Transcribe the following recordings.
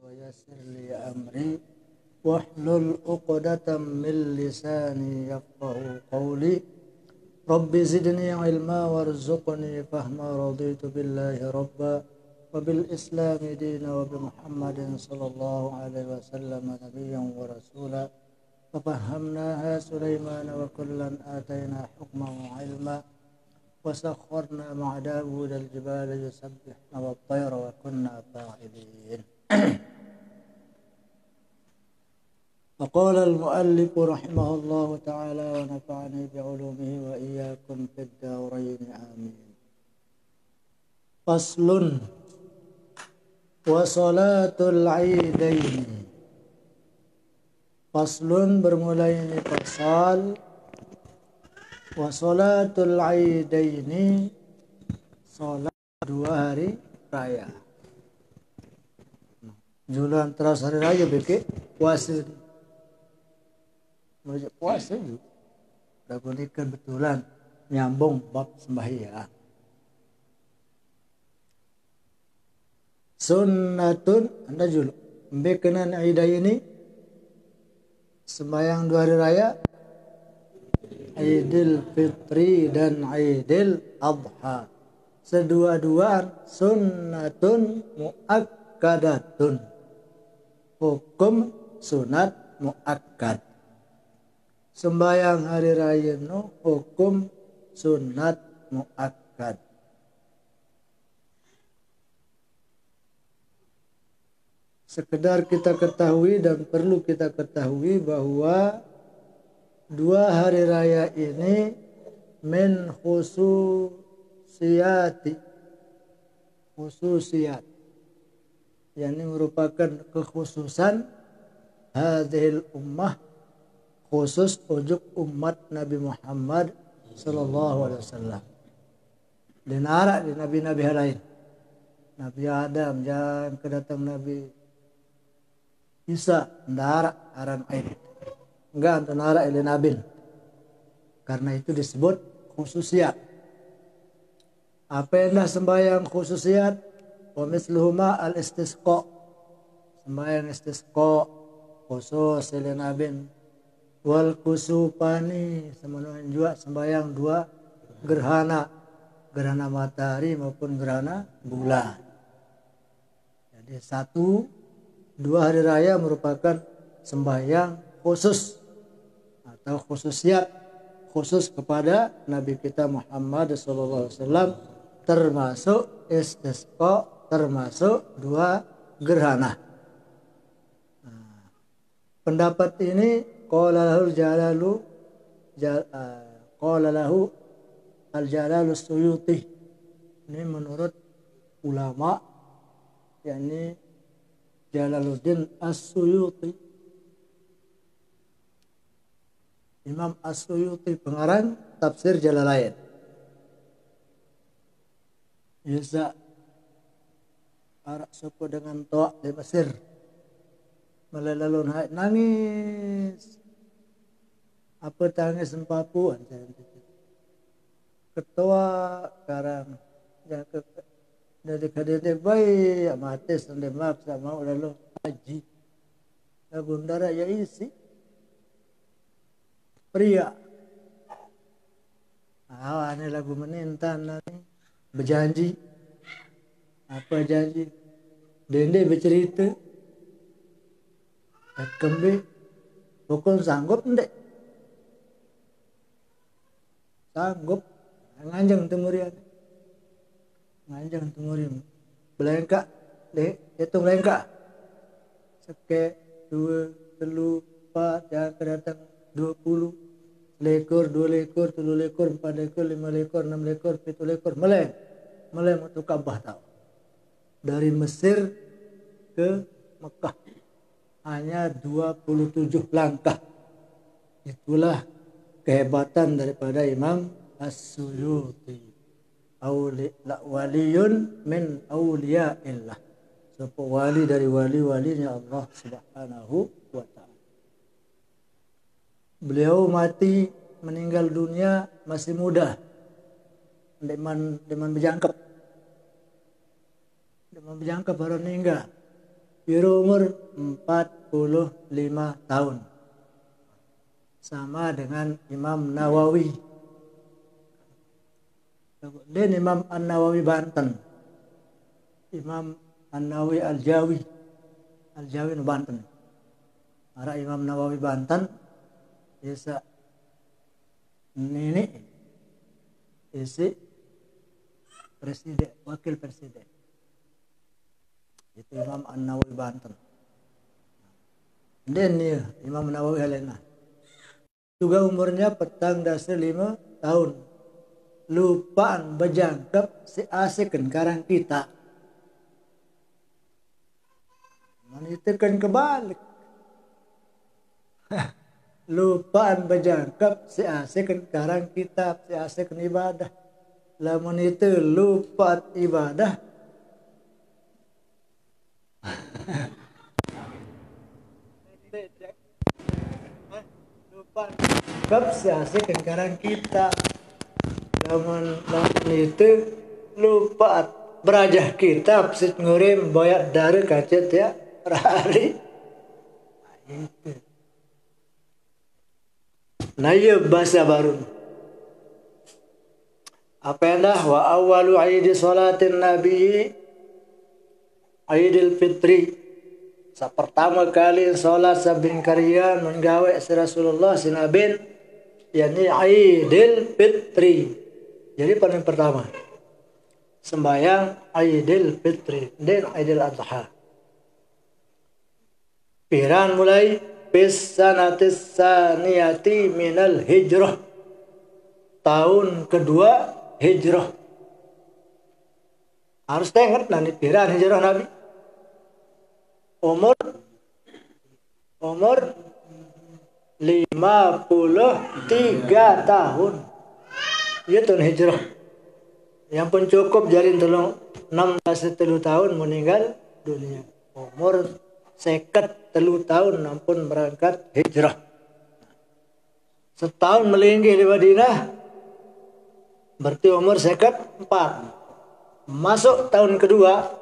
ويسر لي أمري واحلل عقدة من لساني يفقهوا قولي رب زدني علما وارزقني فهما رضيت بالله ربا وبالإسلام دينا وبمحمد صلى الله عليه وسلم نبيا ورسولا ففهمناها سليمان وكلا آتينا حكما وعلما وسخرنا مع داود الجبال يسبحن والطير وكنا فاعلين. فقال المؤلف رحمه الله تعالى ونفعني بعلومه وإياكم في الدارين آمين. فصل وصلاة العيدين. Faslun bermulai ini pasal wa salatul aidaini, salat dua hari raya. Jualan teras hari raya beke puasa. Mujak puasa juga. Dah berikan betulan nyambung bab sembahyang. Sunnatun anda julu bekenan aidaini sembahyang dua hari raya, Idul Fitri dan Idul Adha. Sedua-duaan sunnatun muakkadatun. Hukum sunat muakkad. Sembahyang hari raya no hukum sunat muakkad. Sekedar kita ketahui dan perlu kita ketahui bahwa dua hari raya ini min khususiyat, yakni merupakan kekhususan hadhil ummah, khusus ujuk umat Nabi Muhammad sallallahu alaihi wasallam. Dinara di nabi-nabi lain. Nabi Adam yang kedatang Nabi Isa ndara aran aid. Enggak antara ilin nabil. Karena itu disebut khususiat. Apa yang dah sembahyang khususiat? Wa misluhuma al-istisqa. Sembahyang istisqa khusus ilin nabil. Wal kusupani, semenuhan juga sembahyang dua gerhana. Gerhana matahari maupun gerhana bulan. Jadi dua hari raya merupakan sembahyang khusus atau khususiat khusus kepada Nabi kita Muhammad SAW, termasuk istisqa, termasuk dua gerhana. Pendapat ini qala lahu al-Jalalu Suyuti. Ini menurut ulama, yakni Jalaluddin As-Suyuti, Imam As-Suyuti, pengarang tafsir Jalalain. Bisa arak suku dengan toa di Mesir, melalun nangis. Apa tangis Papua? Ketua karang ya dari kadang baik mati sendiri maksa mau lalu haji ya bundara ya isi pria ini lagu menintan nani berjanji apa janji dende bercerita kembe pokok sanggup ndek sanggup nganjang temurian Nganjang tumurim belengkak deh hitung lengkak seke 2 3 4 yang kedatang 20 lekor 2 lekor 3 lekor 4 lekor 5 lekor 6 lekor 7 lekor meleng untuk Ka'bah tahu dari Mesir ke Mekah hanya 27 langkah. Itulah kehebatan daripada Imam As-Suyuti. Waliyun min awliyaillah, sebuah wali dari wali-walinya Allah Subhanahu wa ta'ala. Beliau meninggal dunia masih muda, deman berjangkep baru meninggal Berumur 45 tahun. Sama dengan Imam Nawawi. Dan Imam An-Nawawi Banten. Imam An-Nawawi Al-Jawi. Al-Jawi no Banten. Ara Imam Nawawi Banten bisa nenek isi presiden, wakil presiden. Itu Imam An-Nawawi Banten. Dan ya, Imam Nawawi Helena. Juga umurnya petang dasar 5 tahun. Lupaan bejangkep si asik karang kita. Manitekan kebalik. Lupaan bejangkep si asik karang kitab, si asik ibadah. Lamun itu lupa ibadah. Lupa bejangkep si asik karang kita. Lamun itu lupa berajah kitab sit ngurim boyak dari kacet ya hari. Itu. Nah iya bahasa baru. Apa yang dah wa awwalu aidi salatin nabi Aidil Fitri. Pertama kali salat sabin karya menggawe si Rasulullah sinabin yakni Aidil Fitri. Jadi paling pertama sembahyang Aidil Fitri dan Aidil Adha. Piran mulai pisanatis saniyati minal hijrah. Tahun kedua hijrah. Harus dengar nanti piran hijrah Nabi. Umur 53 tahun. Itu tahun hijrah. Yang pun cukup jalin 16 tahun meninggal dunia. Umur 53 tahun ampun berangkat hijrah. Setahun melingkih di Madinah. Berarti umur 54. Masuk tahun kedua.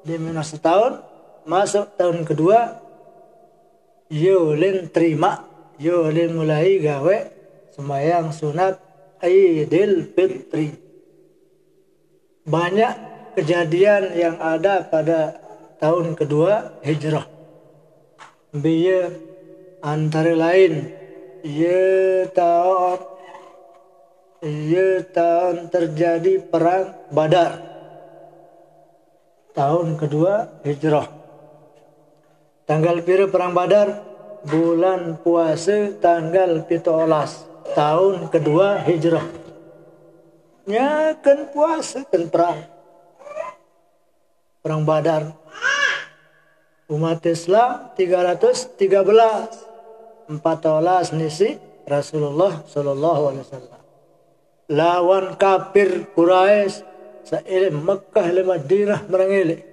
Di minus setahun. Masuk tahun kedua. Yulin terima. Yulin mulai gawe sembahyang sunat Aidil Fitri. Banyak kejadian yang ada pada tahun kedua hijrah. Biya antara lain tahun terjadi perang Badar. Tahun kedua hijrah. Tanggal pira perang Badar? Bulan puasa tanggal 17 tahun kedua hijrah. Ya kan puasa kan perang Badar. Umat Islam 313 14 nisi Rasulullah sallallahu alaihi wasallam. Lawan kafir Quraisy saile Makkah le Madinah merangile.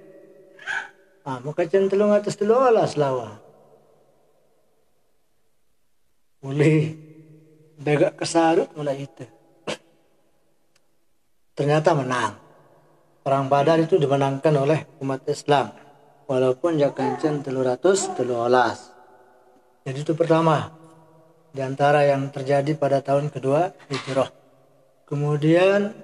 Maka centelung atas 13 lawan. Mulai begak kesarut mulai itu. Ternyata menang. Perang Badar itu dimenangkan oleh umat Islam. Walaupun jakancen 313. Jadi itu pertama. Di antara yang terjadi pada tahun kedua hijrah. Kemudian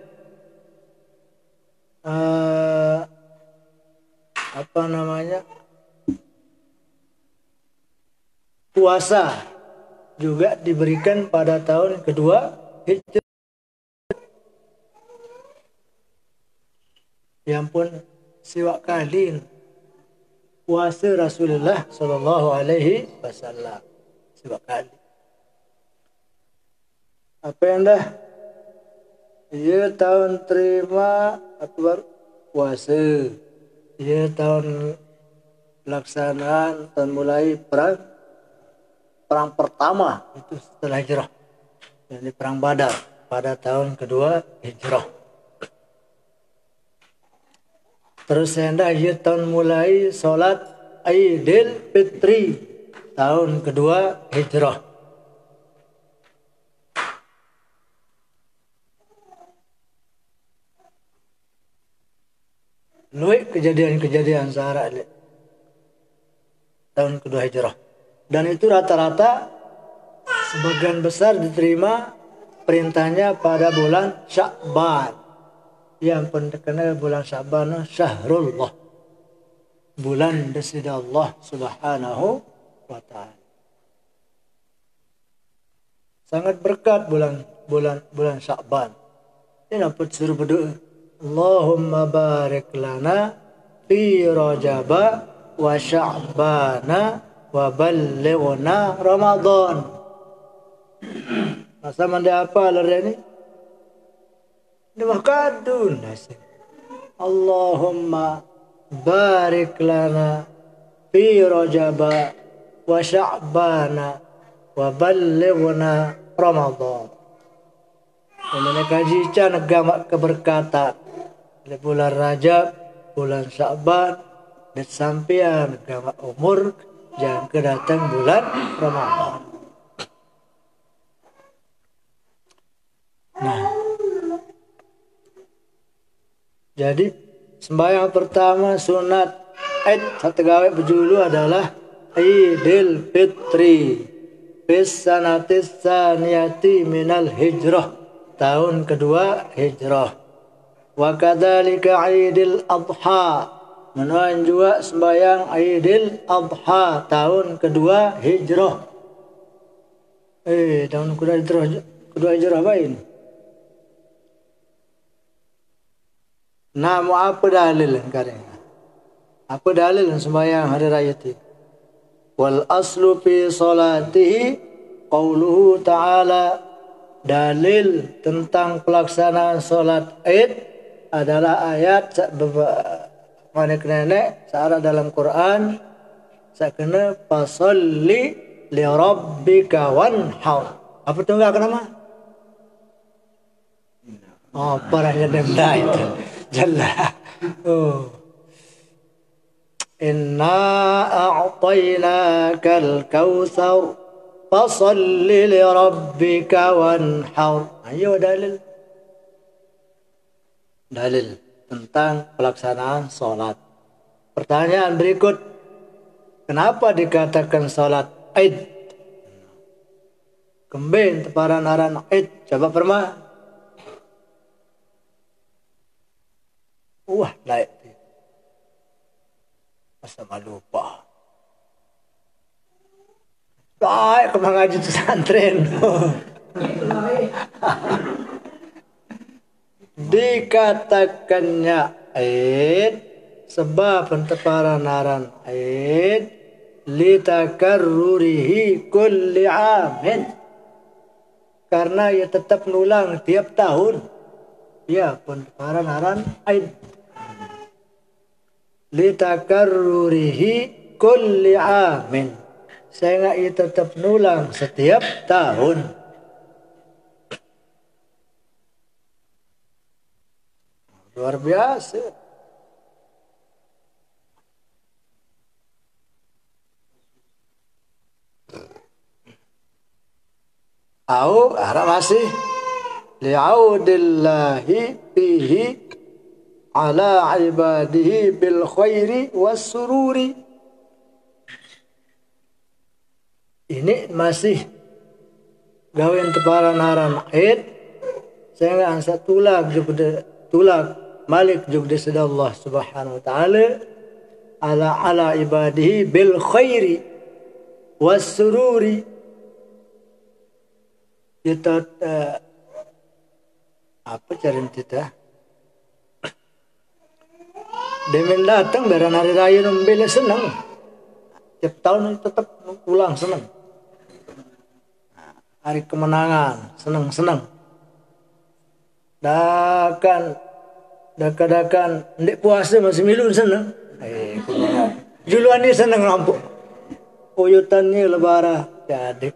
puasa juga diberikan pada tahun kedua hijrah. Yang pun siwak kalin puasa Rasulullah sallallahu alaihi wasallam siwak kali. Apa yang dah? Ia tahun terima akbar puasa. Ia tahun pelaksanaan tahun mulai perang pertama itu setelah hijrah. Jadi perang Badar pada tahun kedua hijrah. Terus saya ia tahun mulai salat Aidil Fitri tahun kedua hijrah. Luik kejadian-kejadian sehara tahun kedua Hijrah. Dan itu rata-rata sebagian besar diterima perintahnya pada bulan Sya'ban. Yang pun terkenal bulan Sya'ban Syahrullah, bulan desida Allah Subhanahu wa ta'ala. Sangat berkat bulan Sya'ban. Ini dapat suruh berdoa, Allahumma barik lana fi Rajaba wa Sya'bana wa ballighna Ramadan. Masa manda apa lari ini? Ini makadun. Allahumma barik lana fi Rajaba wa Sya'bana wa ballighna Ramadan. Ini kaji can agama keberkatan. Bulan Rajab, bulan Sya'ban, dan sampean agama umur jangan kedatang bulan Ramadan. Nah, jadi sembahyang pertama sunat Id satu gawe berjulu adalah Idul Fitri bis sanatis saniyati minal hijrah, tahun kedua hijrah. Wa kadzalika Idul Adha, menuan juga sembahyang Idul Adha tahun kedua hijrah. Tahun kedua hijrah apa ini? Nah, mau apa dalil sekarang? Apa dalil sembahyang hari raya itu? Wal aslu fi salatihi qauluhu ta'ala, dalil tentang pelaksanaan salat Id adalah ayat manik nenek searah dalam Quran sakena fasalli li rabbika wanhar. Apa tuh enggak kenapa? Oh, parahnya denda itu. Jalla. Oh. Inna a'tainakal kautsar fasalli li rabbika wanhar. Ayo dalil tentang pelaksanaan salat. Pertanyaan berikut, kenapa dikatakan salat Id? Kembali teparan aran Id, coba perma. Wah, laik. Masa lupa. Baik, kemang ngaji pesantren. Dikatakannya Id sebab penteparan aran Id litakarrurihi kulli amin, karena ia tetap nulang tiap tahun. Ya, penteparan aran Id litakarrurihi kulli amin, sehingga ia tetap nulang setiap tahun. Luar biasa. Harap masih li'audillahi fihi ala ibadihi bil khairi was sururi. Ini masih gawean teparan aran Id sehingga angsa tulak malik juga desida Allah Subhanahu wa taala ala ibadihi bil khairi was sururi. Kita apa cara kita? Demen datang beran hari raya nombel senang. Tiap tahun tetap ulang senang. Hari kemenangan senang. Dakan ndek puasa masih milun senang. Juluan ni senang lampu. Uyutannya lebara jadi.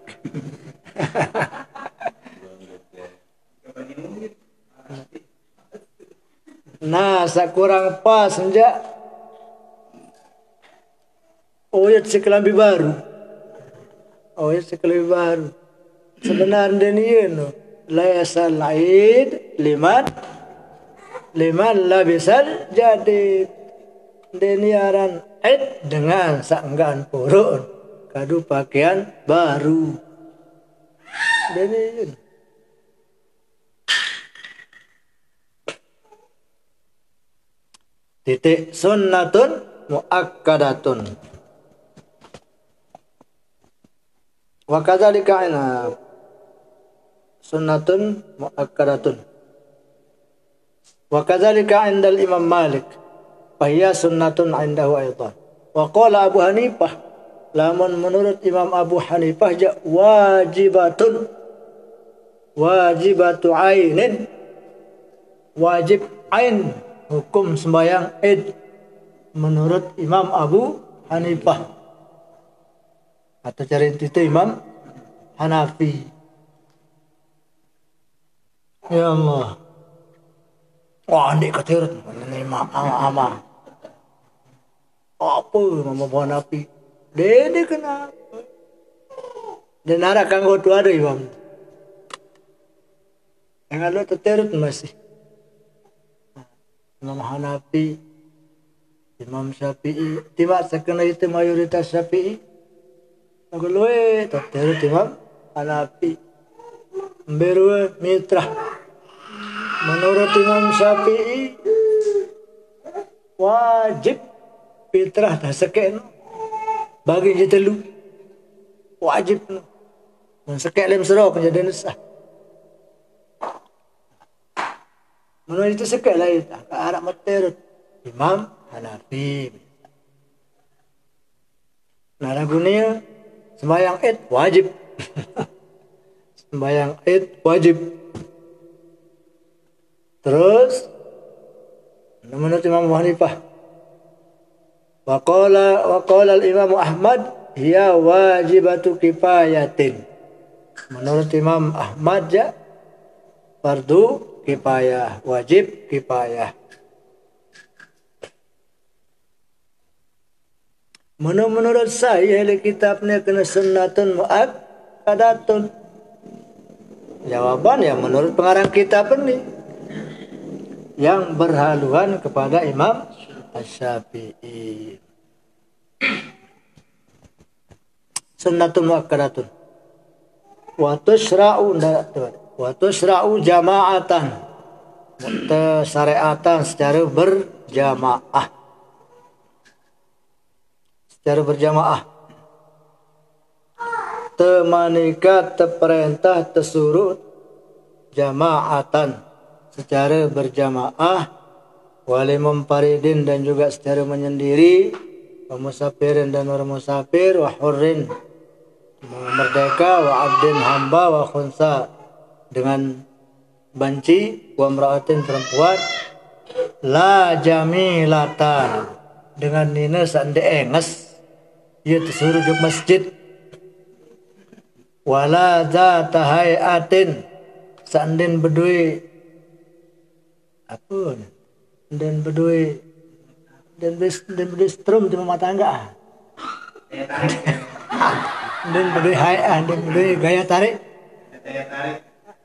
Nah, sakurang pas senja oyot sekelambi baru. Sebenarnya ini laisal Id liman labisal jadid. Deniaran Id dengan saenggaan purun kadu pakaian baru. Jadi titik sunnatun muakkadatun. Wa kadzalika sunnatun muakkadatun. Wa kadzalika 'inda al-Imam Malik fa hiya sunnatun 'indahu aidan. Wa qala Abu Hanifah, lamun menurut Imam Abu Hanifah wajibatun, wajibatu ainin, wajib ain hukum sembahyang Id menurut Imam Abu Hanifah, atau cari itu Imam Hanafi. Ya Allah, wah ini ketirut menerima ama apa Imam Abu Hanafi dede kenapa dan arah kanggo tu ada Imam yang ada ketirut masih Imam Hanafi, Imam Syafi'i, tiba sekena itu mayoritas Syafi'i. Aku luwe terus Imam Hanafi. Berwe mitra. Menurut Imam Syafi'i wajib fitrah dah sekeno bagi jetelu wajib no. Men sekelem sero penjadian sah. Menurut itu sekali itu arah materut Imam Hanafi. Nah lagunya sembahyang Id wajib. Sembahyang Id wajib. Terus menurut Imam Hanifah wa qala al-Imam Ahmad hiya wajibatu kifayatin. Menurut Imam Ahmad ya fardu kifayah, wajib kifayah. Menurut saya kitabnya kena sunnatun muakkadatun. Jawaban ya menurut pengarang kitab ini yang berhaluan kepada Imam Asy-Syafi'i. Sunnatun muakkadatun. Wa tusra'u jama'atan, syariatan secara berjamaah, temanika teperintah tesuruh jama'atan secara berjamaah, wali mumparidin dan juga secara menyendiri, wa musafirin dan orang musafir, wa hurrin merdeka, wa abdin hamba, wa khunsa dengan banci, wa mra'atin perempuan, la jamilatan dengan nina sande enges ia disuruh ke masjid, wala zata hayatin sandin bedui apa dan bedui strum di rumah tangga dan bedui hayat dan bedui gaya tarik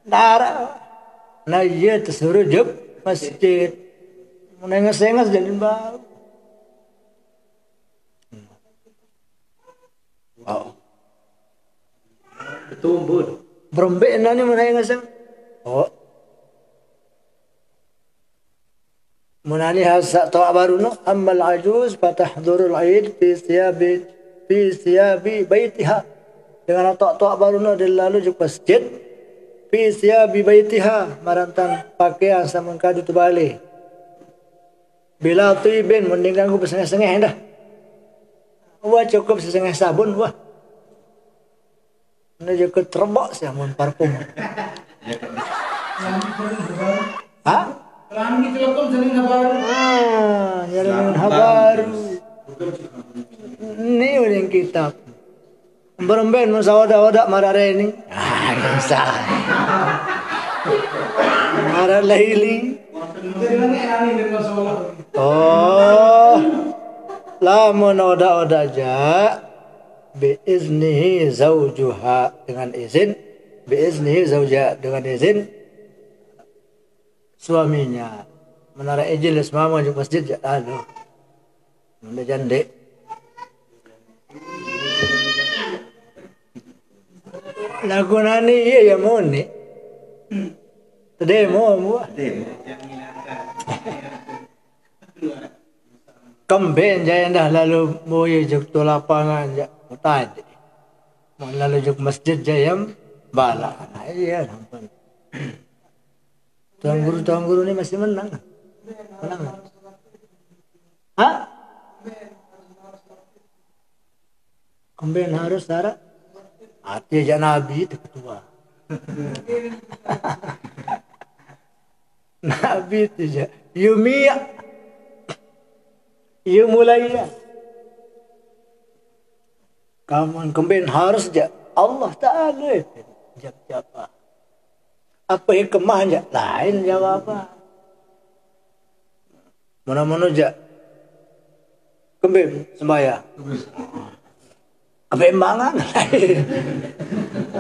darah. Nah ia disuruh ke masjid menenges-enges jadi bau. Wow. Betul. Berembek nani menenges. Oh. Menani hasa tawa baruno ammal ajuz fatahdurul aid fi siyabi baitiha. Dengan tawa baruno dia lalu ke masjid fi siyabi baitiha marantan pakaian sama kadu terbalik. Bila tibin mendingan ku besengeh-sengeh dah. Wah cukup sesengeh sabun wah. Ini juga terbak sih amun parfum. Hah? Langit telepon sering habar. Jalan habar. Ini udah kitab. Beremben musawada-wada marare ini. Bisa. Marah laili. Oh. Lamun oda-oda ja biiznihi zaujuha dengan izin, biiznihi zauja dengan izin suaminya. Menara ijil semama di masjid anu. Menda jande lagu nani iya ya mau nih. Demo mu. Kemben jaya dah lalu moye juk tu lapangan ja tadi. Mau lalu juk masjid jayam bala. Iya nampan. Tuan guru ni masih menang. Menang. Hah? Kemben harus Sarah. Hati aja Nabi itu ketua. Nabi itu aja. Yumia. Ia mulai ya. Kamu kemben harus aja. Allah Ta'ala. Jawab. Apa hikmahnya? Lain jawab apa? Mana-mana aja. Kemben sembahyang. Kembik mangan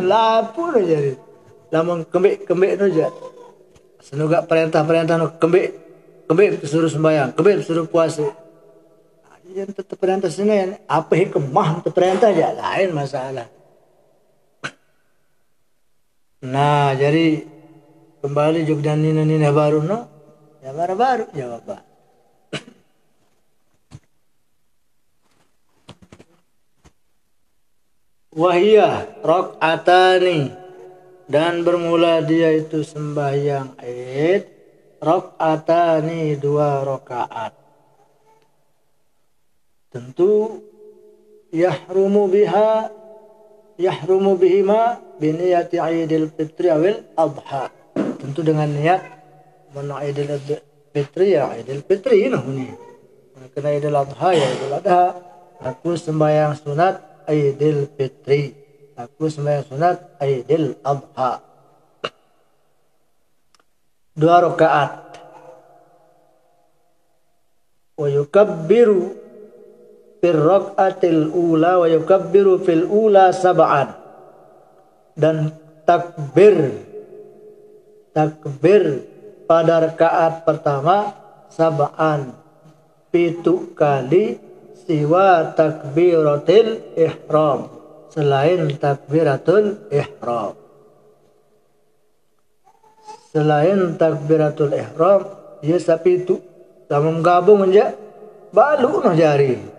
lapur jadi lamun kembik tu je senuga perintah no kembik suruh sembahyang kembik suruh puasa yang tetap perintah sini apa hikmah tu perintah je lain masalah. Nah jadi kembali juga nina baru no ya baru jawab. Wahiyah rakaatani dan bermula dia itu sembahyang Id rakaatani 2 rakaat. Tentu yahrumu bihima biniyati Idul Fitri awil Adha. Tentu dengan niat mana Idul Fitri ya Idul Fitri ini. Kena Idul Adha ya Idul Adha. Aku sembahyang sunat Aidil Fitri. Aku sembahyang sunat Aidil Adha. 2 rakaat. Wa yukabbiru fil rakaatil ula wa yukabbiru fil ula sab'an. Dan takbir pada rakaat pertama sab'an 7 kali siwa takbiratul ihram selain takbiratul ihram. Selain takbiratul ihram dia sapi itu sama gabung aja balu no jari.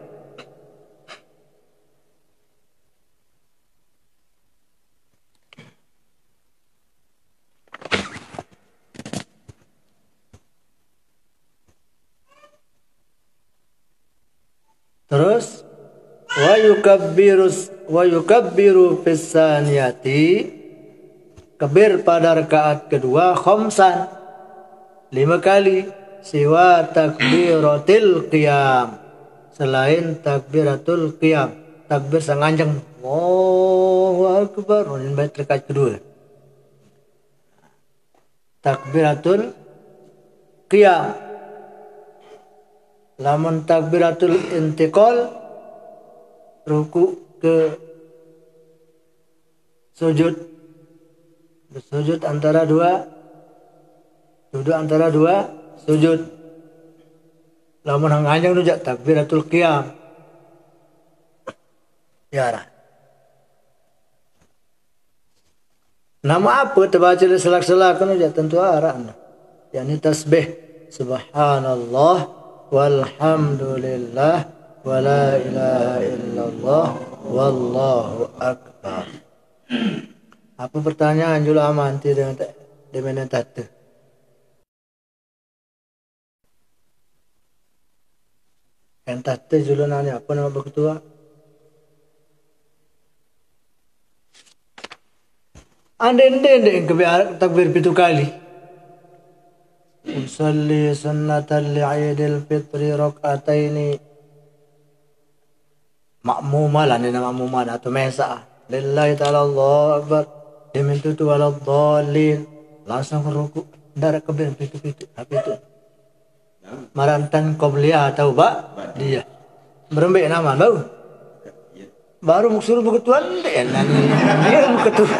Terus wa yukabbiru fis saniyati kabir pada rakaat kedua khamsan 5 kali siwa takbiratul qiyam selain takbiratul qiyam takbir sanganjang Allahu akbar ini baik rakaat kedua takbiratul qiyam. Lamun takbiratul intiqal ruku ke sujud bersujud antara dua duduk antara dua sujud. Lamun hanganjang nu takbiratul qiyam ya lah. Nama apa terbaca selak-selak kan tentu arah yakni tasbih subhanallah walhamdulillah wala ilaha illallah wallahu akbar. Apa pertanyaan jula amanti dengan tata? Yang tata jula nanya apa nama berketua? Ande takbir 7 kali. Usalli sunnatan li'idil fitri rak'ataini makmuma lah ni makmuma atau mesa lillahi ta'ala Allahu akbar dimintu tu waladhdallin langsung ruku darat kabir pitu apa itu marantan qabliyah atau dia berembek nama bau baru suruh berketua dia berketua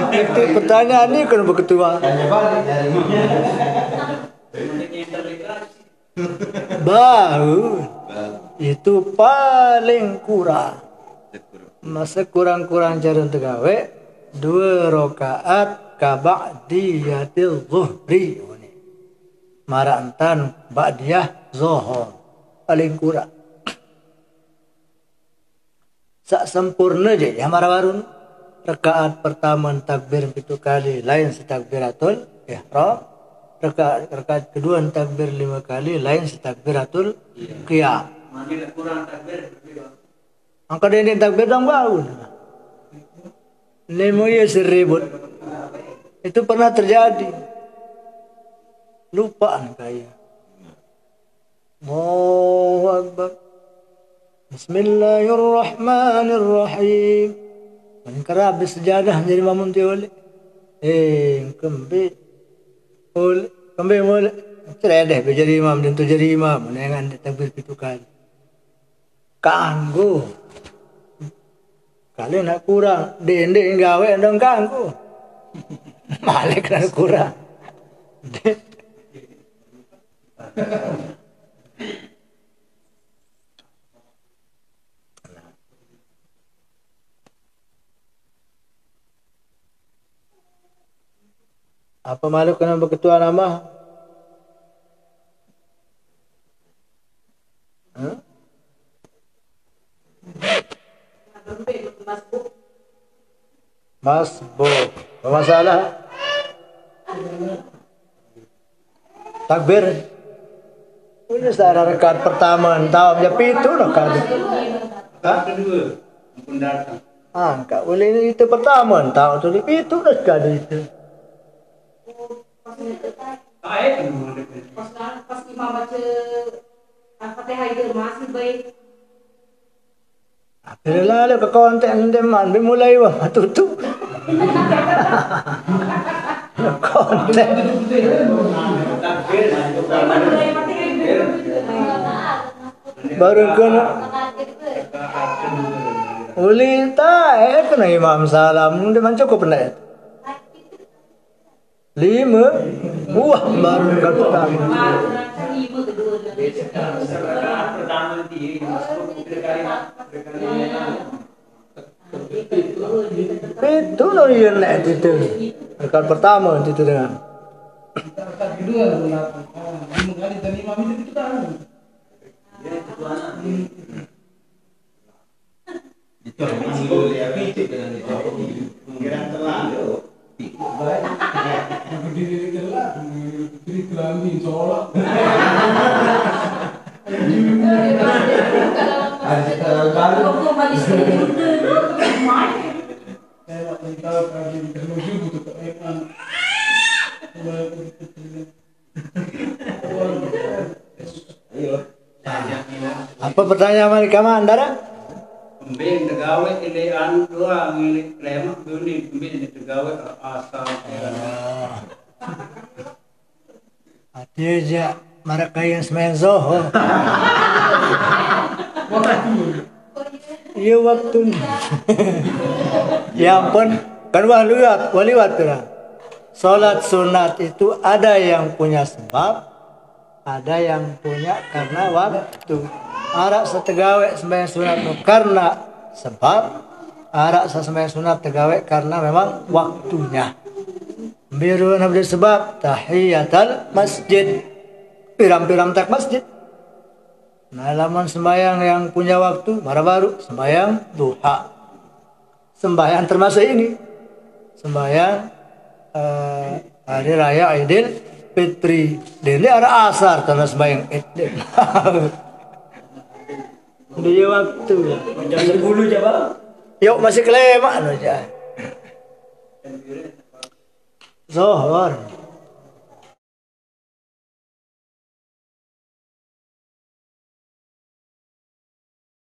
itu pertanyaan ni kan berketua baru itu paling kurang masa kurang-kurang cara tegawe 2 rakaat ka ba'diyatil zuhri. Marantan ba'diyah zuhur paling kurang. Sak sempurna je ya marawarun. Rakaat pertama takbir 7 kali lain setakbiratul ihram. Rakaat kedua takbir 5 kali lain setakbiratul qiyam. Mandi kurang takbir. Angka dia takbir dong bau. Nemo ya seribut. Itu pernah terjadi. Lupaan kaya. Allahu Akbar. Bismillahirrahmanirrahim. Menkerap di sejadah jadi mamun tiole. Kembe mole. Ceredeh jadi imam dan tu jadi imam. Menengan takbir 7 kali. Kanggo. Kali nak kurang. Dendek gawe ndang kanggo. Malik nak kurang. Apa malu kena berketua nama? Masbuk. Apa masalah? Takbir. Ini secara rakaat pertama tahu dia pitu rakaat. Kedua, pun datang. Enggak boleh itu pertama tahu tu dia pitu rakaat itu. Pas imam baca Al-Fatihah itu masih baik. Bila lah ke konten deman mulai wah tutup. Konten. Baru kena ulita kena imam salam deman cukup benar. 5 wah baru kata pertama. Itu no yang nak itu. Rakaat pertama itu dengan. Rakaat kedua 5 kali dan imam itu tahu. Itu masuk ya itu dengan itu. Kira terlalu. Berdiri gelap, berdiri kelambi solak. Apa pertanyaan mereka mandara? Kembing tegawe ini anu doang ini lemak bunyi kembing tegawe asal. Hati aja mereka yang semain zohor. Iya waktu. Yang pun kan waliwat lah. Salat sunat itu ada yang punya sebab, ada yang punya karena waktu. Arak setegawe sembahyang sunat karena sebab, arak sembahyang sunat tegawe karena memang waktunya. Biru nabi sebab tahiyatul masjid, piram-piram tak masjid. Nah, lamun sembahyang yang punya waktu baru sembahyang duha. Sembahyang termasuk ini. Sembahyang hari raya Idul Fitri. Dene ada asar tanah sembahyang Idul. Dia waktu. Jam 10 coba. Yuk masih kelemak aja. Zohor.